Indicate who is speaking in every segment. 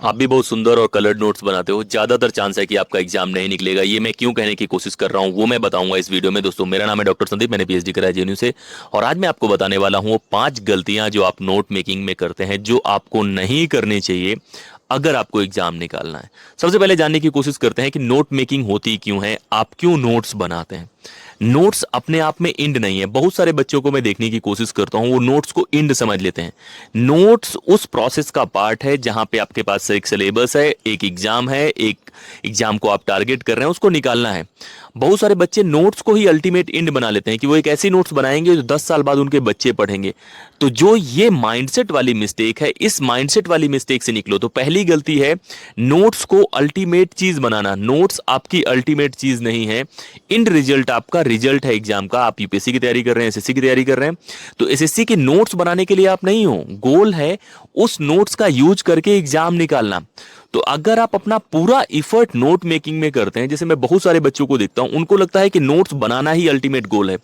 Speaker 1: आप भी बहुत सुंदर और कलर्ड नोट्स बनाते हो। ज्यादातर चांस है कि आपका एग्जाम नहीं निकलेगा। ये मैं क्यों कहने की कोशिश कर रहा हूँ वो मैं बताऊंगा इस वीडियो में। दोस्तों, मेरा नाम है डॉक्टर संदीप, मैंने पीएचडी करा है जेएनयू से। और आज मैं आपको बताने वाला हूँ वो 5 गलतियां जो आप नोट मेकिंग में करते हैं, जो आपको नहीं करनी चाहिए अगर आपको एग्जाम निकालना है। सबसे पहले जानने की कोशिश करते हैं कि नोट मेकिंग होती क्यों है, आप क्यों नोट्स बनाते हैं। नोट्स अपने आप में इंड नहीं है। बहुत सारे बच्चों को मैं देखने की कोशिश करता हूं, वो नोट्स को इंड समझ लेते हैं। नोट्स उस प्रोसेस का पार्ट है जहां पे आपके पास एक सिलेबस है, एक एग्जाम है, एक एग्जाम को आप टारगेट कर रहे हैं, उसको निकालना है। बहुत सारे बच्चे नोट्स को ही अल्टीमेट इंड बना लेते हैं कि वो एक ऐसी नोट्स बनाएंगे जो 10 साल बाद उनके बच्चे पढ़ेंगे। तो जो ये माइंडसेट वाली मिस्टेक है, इस माइंडसेट वाली मिस्टेक से निकलो। तो पहली गलती है नोट्स को अल्टीमेट चीज बनाना। नोट्स आपकी अल्टीमेट चीज नहीं है। इंड रिजल्ट आपका रिजल्ट है एग्जाम का। आप यूपीएससी की तैयारी कर रहे हैं, एसएससी की तैयारी कर रहे हैं, तो एसएससी के नोट्स बनाने के लिए आप नहीं हो। गोल है उस नोट्स का यूज करके एग्जाम निकालना। तो अगर आप अपना पूरा इफर्ट नोट मेकिंग में करते हैं, जैसे मैं बहुत सारे बच्चों को देखता हूं, उनको लगता है कि नोट्स बनाना ही अल्टीमेट गोल है।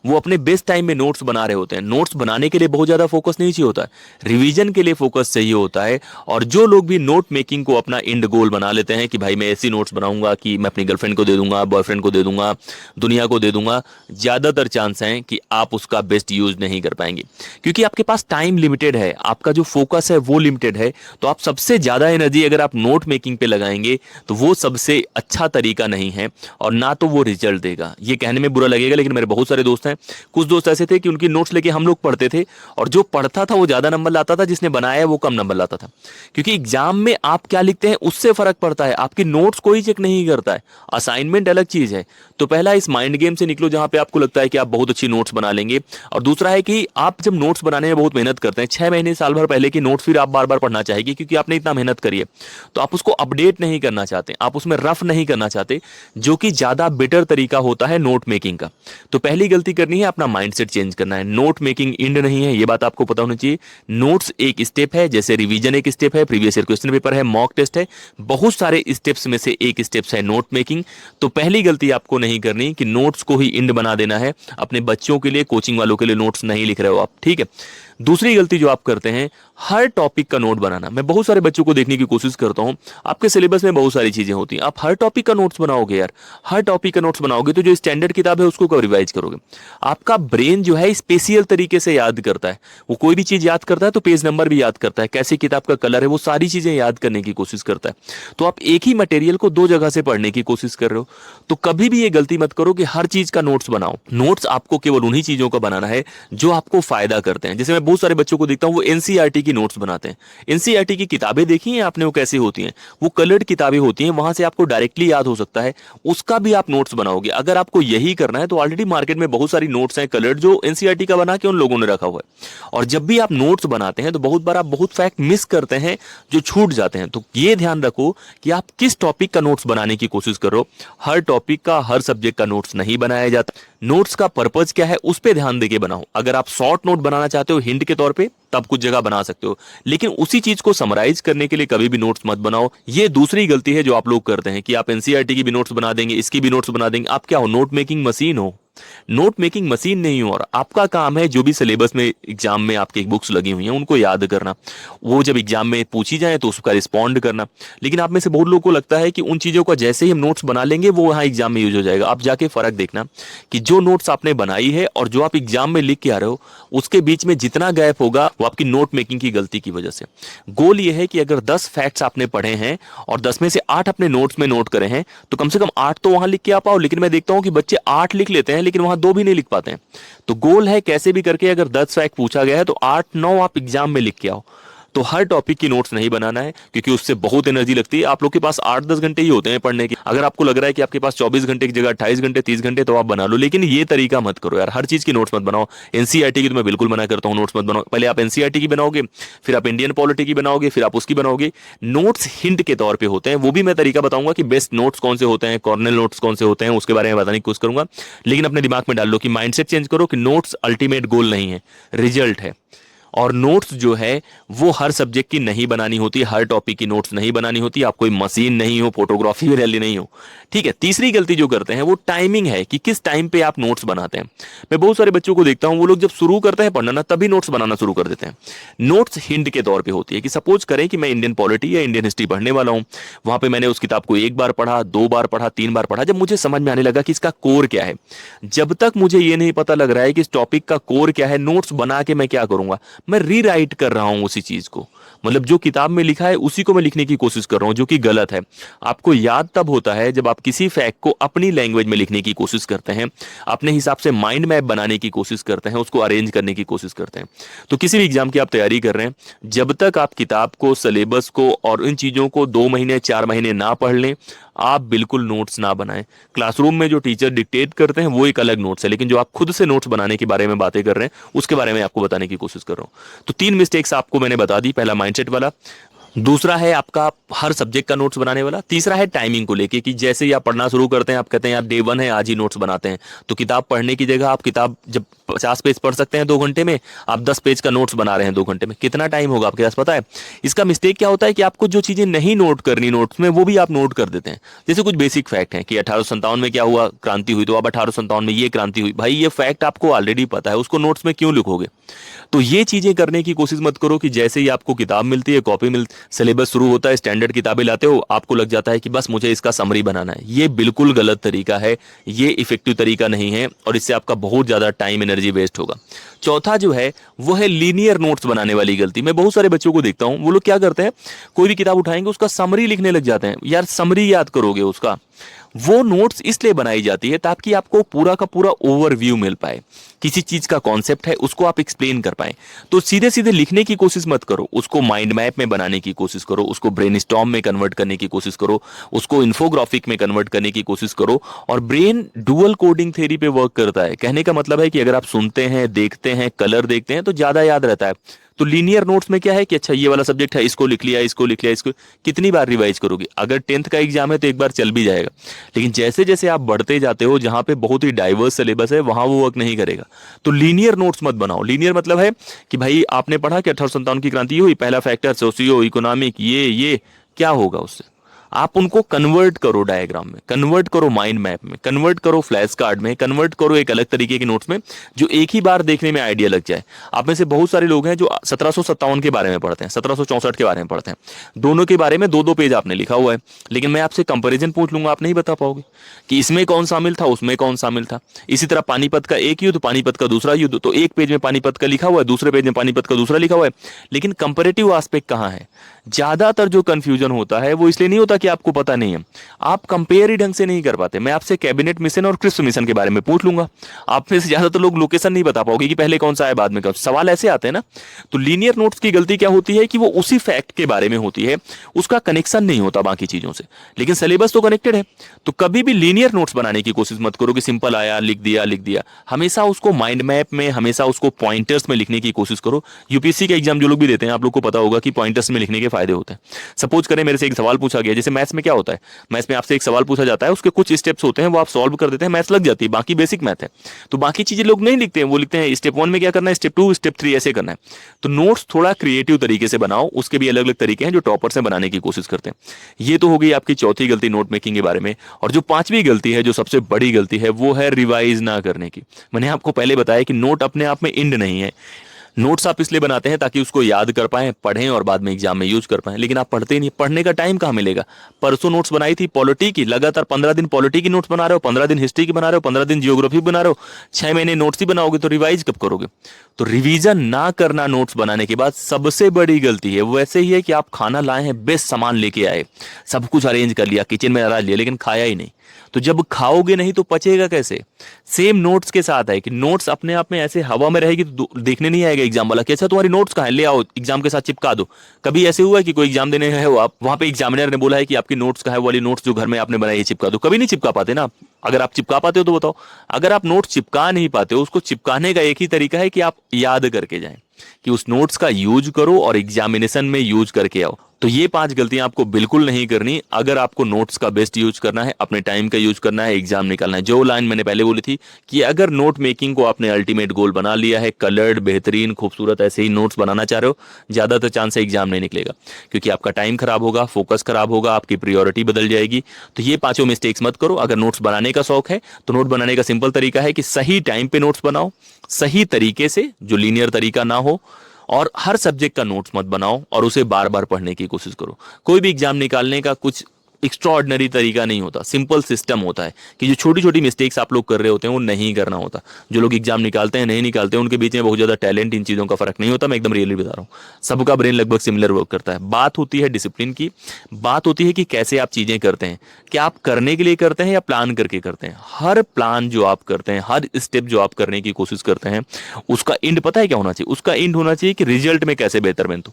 Speaker 1: वो अपने बेस्ट टाइम में नोट्स बना रहे होते हैं। नोट्स बनाने के लिए बहुत ज्यादा फोकस नहीं चाहिए होता है, रिवीजन के लिए फोकस चाहिए होता है। और जो लोग भी नोट मेकिंग को अपना एंड गोल बना लेते हैं कि भाई मैं ऐसी नोट्स बनाऊंगा कि मैं अपनी गर्लफ्रेंड को दे दूंगा, बॉयफ्रेंड को दे दूंगा, दुनिया को दे दूंगा, ज्यादातर चांस है कि आप उसका बेस्ट यूज नहीं कर पाएंगे, क्योंकि आपके पास टाइम लिमिटेड है, आपका जो फोकस है वो लिमिटेड है। तो आप सबसे ज्यादा एनर्जी अगर आप नोट मेकिंग पे लगाएंगे तो वो सबसे अच्छा तरीका नहीं है, और ना तो वो रिजल्ट देगा। ये कहने में बुरा लगेगा, लेकिन मेरे बहुत सारे दोस्त हैं, कुछ दोस्त ऐसे थे कि उनकी नोट्स लेके हम लोग पढ़ते थे, और जो पढ़ता था वो ज्यादा नंबर लाता था, जिसने बनाया है वो कम नंबर लाता था। क्योंकि एग्जाम में आप क्या लिखते हैं उससे फर्क पड़ता है, आपकी नोट्स कोई चेक नहीं करता है। असाइनमेंट अलग चीज है। तो पहला इस माइंड गेम से निकलो जहां पे आपको लगता है कि आप बहुत अच्छी नोट्स बना लेंगे। और दूसरा है कि आप जब नोट्स बनाने में बहुत मेहनत करते हैं, 6 महीने साल भर पहले की नोट्स फिर आप बार बार पढ़ना चाहेंगे, क्योंकि आपने इतना मेहनत करी है। तो आप उसको अपडेट नहीं करना चाहते, आप उसमें रफ नहीं करना चाहते, जो कि ज्यादा बेटर तरीका होता है नोट मेकिंग का। तो पहली गलती करनी है, अपना माइंडसेट चेंज करना है। नोट मेकिंग इंड नहीं है, ये बात आपको पता होनी चाहिए। नोट्स एक स्टेप है, जैसे रिवीजन एक स्टेप है, प्रीवियस ईयर क्वेश्चन पेपर है, मॉक टेस्ट है, बहुत सारे स्टेप्स में से एक स्टेप्स है नोट मेकिंग। तो पहली गलती आपको नहीं करनी कि नोट्स को ही इंड बना देना है। अपने बच्चों के लिए, कोचिंग वालों के लिए नोट्स नहीं लिख रहे हो आप, ठीक है। दूसरी गलती जो आप करते हैं, हर टॉपिक का नोट बनाना। मैं बहुत सारे बच्चों को देखने की कोशिश करता हूं, आपके सिलेबस में बहुत सारी चीजें होती हैं, आप हर टॉपिक का नोट्स बनाओगे यार, हर टॉपिक का नोट्स बनाओगे तो जो स्टैंडर्ड किताब है उसको कब रिवाइज करोगे। आपका ब्रेन जो है स्पेशियल तरीके से याद करता है। वो कोई भी चीज याद करता है तो पेज नंबर भी याद करता है, कैसी किताब का कलर है, वो सारी चीजें याद करने की कोशिश करता है। तो आप एक ही मटेरियल को 2 जगह से पढ़ने की कोशिश कर रहे हो। तो कभी भी ये गलती मत करो कि हर चीज का नोट्स बनाओ। नोट्स आपको केवल उन्हीं चीजों का बनाना है जो आपको फायदा करते हैं। जैसे मैं बहुत सारे बच्चों को देखता हूं, वो एनसीईआरटी की नोट्स बनाते हैं। एनसीईआरटी की किताबें देखी हैं आपने, वो कैसी होती हैं, वो कलर्ड किताबें होती हैं, वहां से आपको डायरेक्टली याद हो सकता है, उसका भी आप नोट्स बनाओगे। अगर आपको यही करना है तो ऑलरेडी मार्केट में बहुत सारी नोट्स हैं कलर्ड, जो एनसीईआरटी का बना के उन लोगों ने रखा हुआ है। और जब भी आप नोट्स बनाते हैं तो बहुत बार आप बहुत फैक्ट मिस करते हैं जो छूट जाते हैं। तो ये ध्यान रखो कि आप किस टॉपिक का नोट्स बनाने की कोशिश करो। हर टॉपिक का, हर सब्जेक्ट का नोट्स नहीं बनाया जाता। नोट्स का पर्पज क्या है उस पर ध्यान देके बनाओ। अगर आप शॉर्ट नोट बनाना चाहते हो हिंट के तौर पे, तब कुछ जगह बना सकते हो, लेकिन उसी चीज को समराइज करने के लिए कभी भी नोट्स मत बनाओ। ये दूसरी गलती है जो आप लोग करते हैं कि आप एनसीईआरटी की भी नोट्स बना देंगे, इसकी भी नोट्स बना देंगे। आप क्या हो, नोट मेकिंग मशीन हो? नोट मेकिंग मशीन नहीं हो। और आपका काम है जो भी सिलेबस में एग्जाम में आपकी बुक्स लगी हुई हैं उनको याद करना, वो जब एग्जाम में पूछी जाए तो उसका रिस्पॉन्ड करना। लेकिन आप में से बहुत लोगों को लगता है कि उन चीजों का जैसे ही हम नोट्स बना लेंगे वो वहां एग्जाम में यूज हो जाएगा। आप जाके फर्क देखना कि जो नोट्स आपने बनाई है और जो आप एग्जाम में लिख के आ रहे हो, उसके बीच में जितना गैप होगा वो आपकी नोट मेकिंग की गलती की वजह से। गोल ये है कि अगर 10 फैक्ट्स आपने पढ़े हैं और 10 में से 8 अपने नोट्स में नोट करे हैं, तो कम से कम 8 तो वहां लिख के आ पाओ। लेकिन मैं देखता हूं कि बच्चे 8 लिख लेते हैं लेकिन वहां 2 भी नहीं लिख पाते हैं। तो गोल है कैसे भी करके अगर 10 फैक्ट पूछा गया है तो 8-9 आप एग्जाम में लिख के आओ। तो हर टॉपिक की नोट्स नहीं बनाना है, क्योंकि उससे बहुत एनर्जी लगती है। आप लोग के पास 8-10 घंटे ही होते हैं पढ़ने के। अगर आपको लग रहा है कि आपके पास 24 घंटे की जगह 28 घंटे, 30 घंटे, तो आप बना लो, लेकिन ये तरीका मत करो यार। हर चीज की नोट्स मत बनाओ। एनसीईआरटी की तो मैं बिल्कुल मना करता हूँ, नोट्स मत बनाओ। पहले आप एनसीईआरटी की बनाओगे, फिर आप इंडियन पॉलिटी की बनाओगे, फिर आप उसकी बनाओगे। नोट्स हिंट के तौर पर होते हैं, वो भी मैं तरीका बताऊंगा कि बेस्ट नोट्स कौन से होते हैं, कॉर्नल नोट्स कौन से होते हैं, उसके बारे में बताने की कोशिश करूंगा। लेकिन अपने दिमाग में डाल लो कि माइंडसेट चेंज करो कि नोट्स अल्टीमेट गोल नहीं है, रिजल्ट है। और नोट्स जो है वो हर सब्जेक्ट की नहीं बनानी होती, हर टॉपिक की नोट्स नहीं बनानी होती। आप कोई मशीन नहीं हो, फोटोग्राफी वाली नहीं हो, ठीक है। तीसरी गलती जो करते हैं वो टाइमिंग है कि किस टाइम पे आप नोट्स बनाते हैं। मैं बहुत सारे बच्चों को देखता हूं, वो लोग जब शुरू करते हैं पढ़ना ना तभी नोट्स बनाना शुरू कर देते हैं। नोट्स हिंट के तौर पे होती है कि सपोज करें कि मैं इंडियन पॉलिटी या इंडियन हिस्ट्री पढ़ने वाला हूं, वहां पे मैंने उस किताब को एक बार पढ़ा, दो बार पढ़ा, तीन बार पढ़ा, जब मुझे समझ में आने लगा कि इसका कोर क्या है, जब तक मुझे ये नहीं पता लग रहा है कि इस टॉपिक का कोर क्या है, नोट्स बना के मैं क्या करूंगा, मैं रीराइट कर रहा हूं उसी चीज को। मतलब जो किताब में लिखा है उसी को मैं लिखने की कोशिश कर रहा हूं, जो कि गलत है। आपको याद तब होता है जब आप किसी फैक्ट को अपनी लैंग्वेज में लिखने की कोशिश करते हैं, अपने हिसाब से माइंड मैप बनाने की कोशिश करते हैं, उसको अरेंज करने की कोशिश करते हैं। तो किसी भी एग्जाम की आप तैयारी कर रहे हैं, जब तक आप किताब को, सिलेबस को और इन चीजों को 2 महीने 4 महीने ना पढ़ लें, आप बिल्कुल नोट्स ना बनाएं। क्लासरूम में जो टीचर डिक्टेट करते हैं वो एक अलग नोट्स है, लेकिन जो आप खुद से नोट्स बनाने के बारे में बातें कर रहे हैं उसके बारे में आपको बताने की कोशिश कर रहा हूं। तो 3 मिस्टेक्स आपको मैंने बता दी। पहला माइंडसेट वाला, दूसरा है आपका हर सब्जेक्ट का नोट्स बनाने वाला, तीसरा है टाइमिंग को लेके कि जैसे ही आप पढ़ना शुरू करते हैं आप कहते हैं यार डे 1 है आज ही नोट्स बनाते हैं, तो किताब पढ़ने की जगह आप किताब जब 50 पेज पढ़ सकते हैं 2 घंटे में, आप 10 पेज का नोट्स बना रहे हैं 2 घंटे में, कितना टाइम होगा आपके पास पता है? इसका मिस्टेक क्या होता है कि आपको जो चीजें नहीं नोट करनी नोट्स में वो भी आप नोट कर देते हैं। जैसे कुछ बेसिक फैक्ट है कि 1857 में क्या हुआ, क्रांति हुई, तो अब 1857 में ये क्रांति हुई, भाई ये फैक्ट आपको ऑलरेडी पता है, उसको नोट्स में क्यों लिखोगे? तो ये चीजें करने की कोशिश मत करो कि जैसे ही आपको किताब मिलती है, कॉपी मिल, सिलेबस शुरू होता है, स्टैंडर्ड किताबें लाते हो, आपको लग जाता है कि बस मुझे इसका समरी बनाना है। ये बिल्कुल गलत तरीका है, ये इफेक्टिव तरीका नहीं है और इससे आपका बहुत ज्यादा टाइम एनर्जी वेस्ट होगा। चौथा जो है वो है लीनियर नोट्स बनाने वाली गलती। मैं बहुत सारे बच्चों को देखता हूं, वो लोग क्या करते हैं, कोई भी किताब उठाएंगे उसका समरी लिखने लग जाते हैं। यार समरी याद करोगे उसका, वो नोट्स इसलिए बनाई जाती है ताकि आपको पूरा का पूरा ओवरव्यू मिल पाए, किसी चीज का कॉन्सेप्ट है उसको आप एक्सप्लेन कर पाए। तो सीधे सीधे लिखने की कोशिश मत करो, उसको माइंड मैप में बनाने की कोशिश करो, उसको ब्रेनस्टॉर्म में कन्वर्ट करने की कोशिश करो, उसको इन्फोग्राफिक में कन्वर्ट करने की कोशिश करो। और ब्रेन डुअल कोडिंग थ्योरी पे वर्क करता है। कहने का मतलब है कि अगर आप सुनते हैं, देखते हैं, कलर देखते हैं तो ज्यादा याद रहता है। तो लीनियर नोट्स में क्या है कि अच्छा ये वाला सब्जेक्ट है, इसको लिख लिया, इसको लिख लिया, इसको कितनी बार रिवाइज करोगे? अगर 10th का एग्जाम है तो एक बार चल भी जाएगा, लेकिन जैसे जैसे आप बढ़ते जाते हो, जहां पे बहुत ही डाइवर्स सिलेबस है वहां वो वर्क नहीं करेगा। तो लीनियर नोट्स मत बनाओ। लीनियर मतलब है कि भाई आपने पढ़ा कि 1857 की क्रांति हुई, पहला फैक्टर सोशियो इकोनॉमिक, ये क्या होगा उससे? आप उनको कन्वर्ट करो डायग्राम में, कन्वर्ट करो माइंड मैप में, कन्वर्ट करो फ्लैश कार्ड में, कन्वर्ट करो एक अलग तरीके के नोट्स में जो एक ही बार देखने में आइडिया लग जाए। आप में से बहुत सारे लोग हैं जो 1757 के बारे में पढ़ते हैं, 1764 के बारे में पढ़ते हैं, दोनों के बारे में 2-2 पेज आपने लिखा हुआ है, लेकिन मैं आपसे कंपैरिजन पूछ लूंगा आप नहीं बता पाओगे कि इसमें कौन शामिल था, उसमें कौन शामिल था। इसी तरह पानीपत का एक युद्ध, पानीपत का दूसरा युद्ध, तो एक पेज में पानीपत का लिखा हुआ है, दूसरे पेज में पानीपत का दूसरा लिखा हुआ है, लेकिन कंपैरेटिव एस्पेक्ट कहां है? ज्यादातर जो कंफ्यूजन होता है वो इसलिए नहीं होता कि आपको पता नहीं है, आप कंपेयर ही ढंग से नहीं कर पाते। मैं आपसे कैबिनेट मिशन और क्रिप्स मिशन के बारे में पूछ लूंगा, आप में से ज्यादातर लोग लोकेशन नहीं बता पाओगे कि पहले कौन सा है बाद में कौन। सवाल ऐसे आते हैं ना। तो लीनियर नोट्स की गलती क्या होती है कि वो उसी फैक्ट के बारे में होती है, उसका कनेक्शन नहीं होता बाकी चीजों से, लेकिन सिलेबस तो कनेक्टेड है। तो कभी भी लीनियर नोट्स बनाने की कोशिश मत करो कि सिंपल आया लिख दिया। हमेशा उसको माइंड मैप में, हमेशा उसको पॉइंटर्स में लिखने की कोशिश करो। यूपीएससी का एग्जाम जो लोग भी देते हैं आप लोग को पता होगा कि पॉइंटर्स में लिखने के फायदे होते हैं। सपोज करें मेरे से एक सवाल पूछा गया, जैसे मैथ्स में क्या होता है, मैथ्स में आपसे एक सवाल पूछा जाता है, उसके कुछ स्टेप्स होते हैं वो आप सॉल्व कर देते हैं, मैथ्स लग जाती है, बाकी बेसिक मैथ है। तो बाकी चीजें लोग नहीं लिखते हैं, वो लिखते हैं स्टेप 1 में क्या करना है, स्टेप 2, स्टेप 3 ऐसे करना है। तो नोट्स थोड़ा क्रिएटिव तरीके से बनाओ, उसके भी अलग अलग तरीके हैं जो टॉपर से बनाने की कोशिश करते हैं। ये तो हो गई आपकी चौथी गलती नोट मेकिंग के बारे में। और जो पांचवी गलती है, जो सबसे बड़ी गलती है, वो है रिवाइज ना करने की। मैंने आपको पहले बताया कि नोट अपने आप में इंड नहीं है। नोट्स आप इसलिए बनाते हैं ताकि उसको याद कर पाएं, पढ़ें और बाद में एग्जाम में यूज कर पाएं, लेकिन आप पढ़ते नहीं। पढ़ने का टाइम कहां मिलेगा? परसों नोट्स बनाई थी पॉलिटी की, लगातार 15 दिन पॉलिटी की नोट्स बना रहे हो, 15 दिन हिस्ट्री की बना रहे हो, 15 दिन जियोग्राफी बना रहे हो, 6 महीने नोट्स ही बनाओगे तो रिवाइज कब करोगे? तो रिवीजन ना करना नोट्स बनाने के बाद सबसे बड़ी गलती है। वो ऐसे ही है कि आप खाना लाए हैं, बेस्ट सामान लेके आए, सब कुछ अरेंज कर लिया, किचन में डाल लिया, लेकिन खाया ही नहीं। तो जब खाओगे नहीं तो पचेगा कैसे? सेम नोट्स के साथ है कि नोट्स अपने आप में ऐसे हवा में रहेगी तो देखने नहीं आएगा एग्जाम वाला कि अच्छा तुम्हारी नोट्स कहाँ है, ले आओ एग्जाम के साथ चिपका दो। कभी ऐसे हुआ है कि कोई एग्जाम देने गए हो आप, वहां पे एग्जामिनर ने बोला है कि आपकी नोट्स कहाँ है, वाली नोट्स जो घर में आपने बनाई है चिपका दो? कभी नहीं चिपका पाते ना आप। अगर आप चिपका पाते हो तो बताओ। अगर आप नोट्स चिपका नहीं पाते हो, उसको चिपकाने का एक ही तरीका है कि आप याद करके जाएं। कि उस नोट्स का यूज करो और एग्जामिनेशन में यूज करके आओ। तो ये 5 गलतियां आपको बिल्कुल नहीं करनी अगर आपको नोट्स का बेस्ट यूज करना है, अपने टाइम का यूज करना है, एग्जाम निकालना है। जो लाइन मैंने पहले बोली थी कि अगर नोट मेकिंग को आपने अल्टीमेट गोल बना लिया है, कलर्ड बेहतरीन खूबसूरत ऐसे ही नोट्स बनाना चाह रहे हो, ज्यादातर चांस है एग्जाम नहीं निकलेगा, क्योंकि आपका टाइम खराब होगा, फोकस खराब होगा, आपकी प्रायोरिटी बदल जाएगी। तो ये 5 मिस्टेक्स मत करो। अगर नोट्स बनाने का शौक है तो नोट बनाने का सिंपल तरीका है कि सही टाइम पे नोट्स बनाओ, सही तरीके से, जो लीनियर तरीका ना हो, और हर सब्जेक्ट का नोट्स मत बनाओ और उसे बार बार पढ़ने की कोशिश करो। कोई भी एग्जाम निकालने का कुछ एक्स्ट्रा ऑर्डिनरी तरीका नहीं होता, सिंपल सिस्टम होता है कि जो छोटी छोटी मिस्टेक्स आप लोग कर रहे होते हैं वो नहीं करना होता। जो लोग एग्जाम निकालते हैं नहीं निकालते हैं उनके बीच में बहुत ज़्यादा टैलेंट, इन चीज़ों का फर्क नहीं होता। मैं एकदम रियली बता रहा हूँ, सबका ब्रेन लगभग सिमिलर वर्क करता है। बात होती है डिसिप्लिन की, बात होती है कि कैसे आप चीज़ें करते हैं, क्या आप करने के लिए करते हैं या प्लान करके करते हैं। हर प्लान जो आप करते हैं, हर स्टेप जो आप करने की कोशिश करते हैं, उसका एंड पता है क्या होना चाहिए? उसका एंड होना चाहिए कि रिजल्ट में कैसे बेहतर बनूं,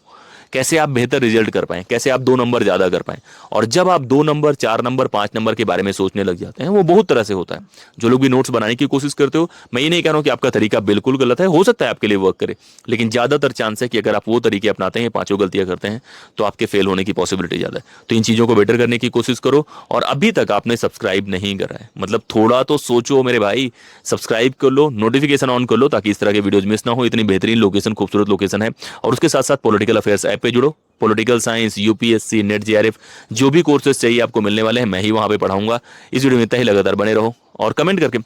Speaker 1: कैसे आप बेहतर रिजल्ट कर पाएं, कैसे आप 2 नंबर ज्यादा कर पाएं। और जब आप 2 नंबर, 4 नंबर, 5 नंबर के बारे में सोचने लग जाते हैं, वो बहुत तरह से होता है। जो लोग भी नोट्स बनाने की कोशिश करते हो, मैं ये नहीं कह रहा हूं कि आपका तरीका बिल्कुल गलत है, हो सकता है आपके लिए वर्क करे, लेकिन ज्यादातर चांस है कि अगर आप वो तरीके अपनाते हैं, 5 गलतियां करते हैं, तो आपके फेल होने की पॉसिबिलिटी ज्यादा है। तो इन चीजों को बेटर करने की कोशिश करो। और अभी तक आपने सब्सक्राइब नहीं करा है, मतलब थोड़ा तो सोचो मेरे भाई, सब्सक्राइब कर लो, नोटिफिकेशन ऑन कर लो, ताकि इस तरह के वीडियोज मिस ना हो। इतनी बेहतरीन लोकेशन, खूबसूरत लोकेशन है। और उसके साथ साथ पॉलिटिकल अफेयर्स ऐप पे जुड़ो। Political science, UPSC, NET, JRF, जो भी कोर्सेज चाहिए आपको मिलने वाले हैं, मैं ही वहां पे पढ़ाऊंगा। इस वीडियो में इतना ही, लगातार बने रहो और कमेंट करके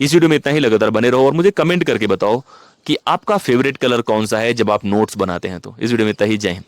Speaker 1: इस वीडियो में इतना ही लगातार बने रहो और मुझे कमेंट करके बताओ कि आपका फेवरेट कलर कौन सा है जब आप नोट्स बनाते हैं। तो इस वीडियो में इतना ही, जय हिंद।